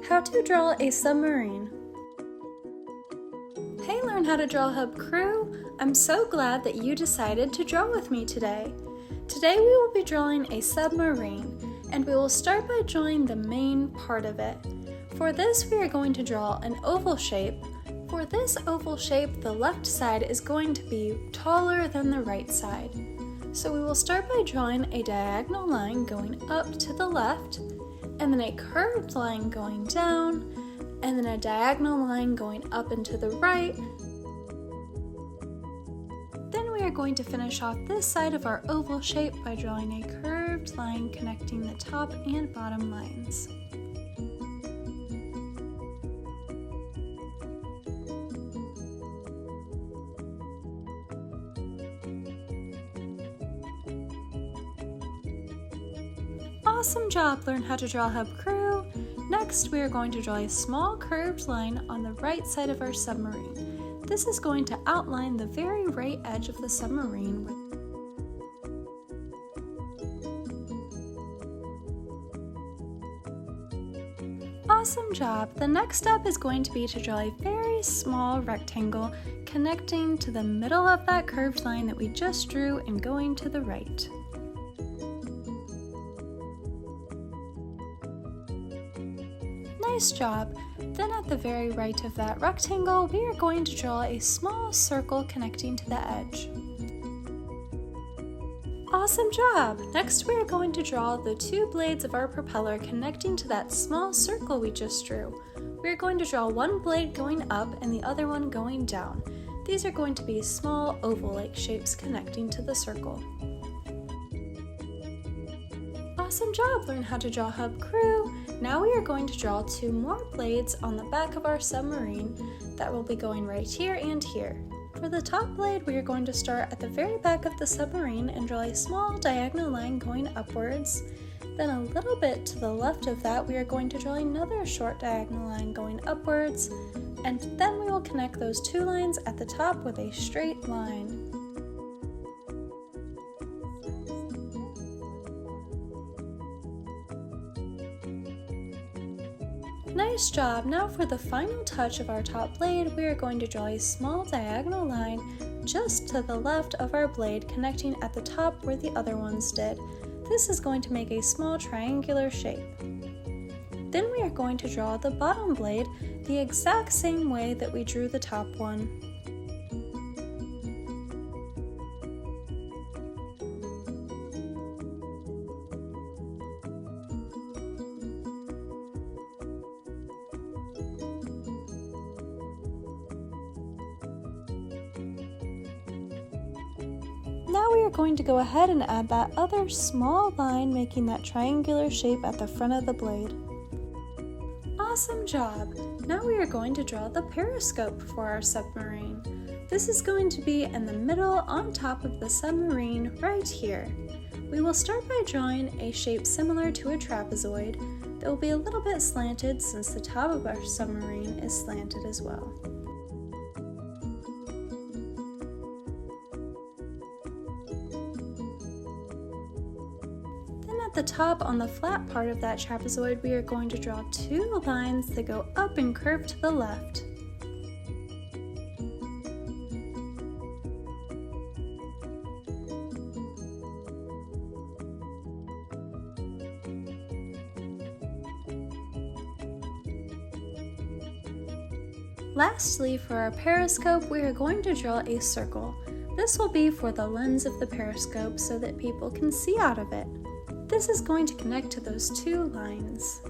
How to draw a submarine. Hey, Learn How to Draw Hub crew! I'm so glad that you decided to draw with me today. Today we will be drawing a submarine, and we will start by drawing the main part of it. For this, we are going to draw an oval shape. For this oval shape, the left side is going to be taller than the right side. So we will start by drawing a diagonal line going up to the left, and then a curved line going down, and then a diagonal line going up and to the right. Then we are going to finish off this side of our oval shape by drawing a curved line connecting the top and bottom lines. Awesome job, Learn How to Draw Hub crew! Next, we are going to draw a small curved line on the right side of our submarine. This is going to outline the very right edge of the submarine. Awesome job! The next step is going to be to draw a very small rectangle connecting to the middle of that curved line that we just drew and going to the right. Nice job! Then at the very right of that rectangle, we are going to draw a small circle connecting to the edge. Awesome job! Next we are going to draw the two blades of our propeller connecting to that small circle we just drew. We are going to draw one blade going up and the other one going down. These are going to be small oval-like shapes connecting to the circle. Awesome job, Learn How to Draw Hub crew! Now we are going to draw two more blades on the back of our submarine that will be going right here and here. For the top blade, we are going to start at the very back of the submarine and draw a small diagonal line going upwards. Then a little bit to the left of that, we are going to draw another short diagonal line going upwards, and then we will connect those two lines at the top with a straight line. Nice job! Now for the final touch of our top blade, we are going to draw a small diagonal line just to the left of our blade connecting at the top where the other ones did. This is going to make a small triangular shape. Then we are going to draw the bottom blade the exact same way that we drew the top one. Now we are going to go ahead and add that other small line making that triangular shape at the front of the blade. Awesome job! Now we are going to draw the periscope for our submarine. This is going to be in the middle on top of the submarine right here. We will start by drawing a shape similar to a trapezoid that will be a little bit slanted since the top of our submarine is slanted as well. At the top on the flat part of that trapezoid, we are going to draw two lines that go up and curve to the left. Lastly, for our periscope, we are going to draw a circle. This will be for the lens of the periscope so that people can see out of it. This is going to connect to those two lines.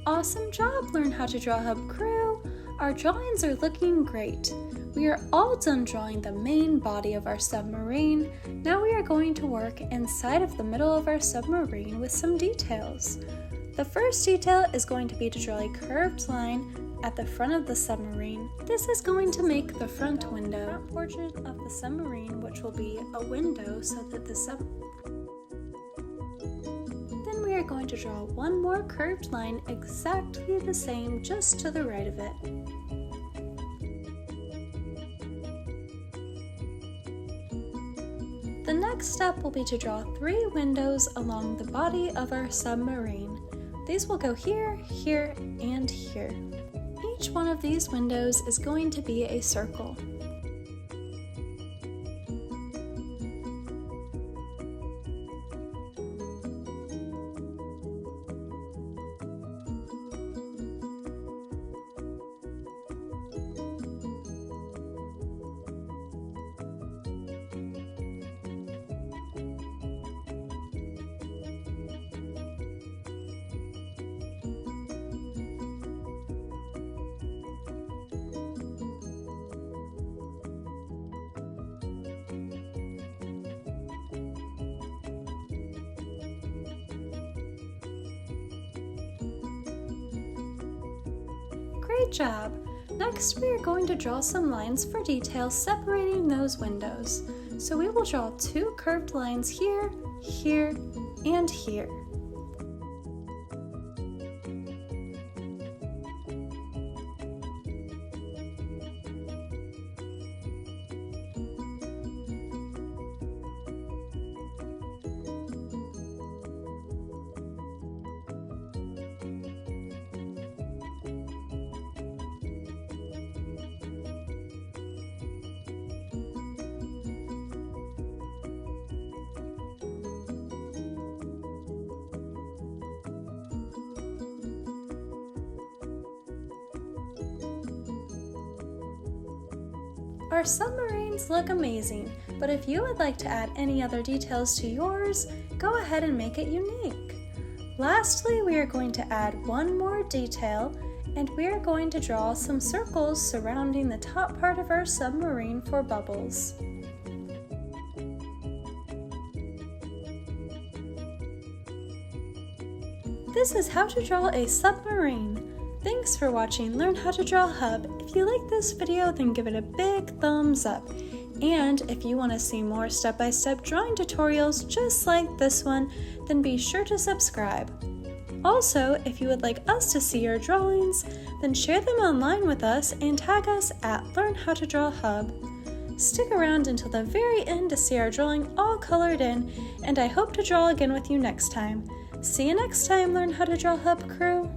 Awesome job, Learn How to Draw Hub crew! Our drawings are looking great. We are all done drawing the main body of our submarine. Now we are going to work inside of the middle of our submarine with some details. The first detail is going to be to draw a curved line at the front of the submarine. This is going to make the front window portion of the submarine, which will be a window so that the Then we are going to draw one more curved line exactly the same just to the right of it. The next step will be to draw 3 windows along the body of our submarine. These will go here, here, and here. Each one of these windows is going to be a circle. Great job! Next, we are going to draw some lines for detail separating those windows. So we will draw 2 curved lines here, here, and here. Our submarines look amazing, but if you would like to add any other details to yours, go ahead and make it unique. Lastly, we are going to add one more detail, and we are going to draw some circles surrounding the top part of our submarine for bubbles. This is how to draw a submarine. Thanks for watching Learn How to Draw Hub. If you like this video, then give it a big thumbs up. And if you want to see more step-by-step drawing tutorials just like this one, then be sure to subscribe. Also, if you would like us to see your drawings, then share them online with us and tag us at Learn How to Draw Hub. Stick around until the very end to see our drawing all colored in, and I hope to draw again with you next time. See you next time, Learn How to Draw Hub crew!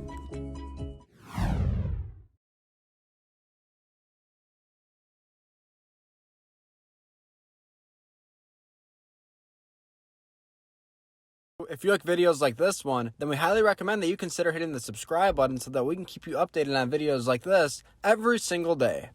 If you like videos like this one, then we highly recommend that you consider hitting the subscribe button so that we can keep you updated on videos like this every single day.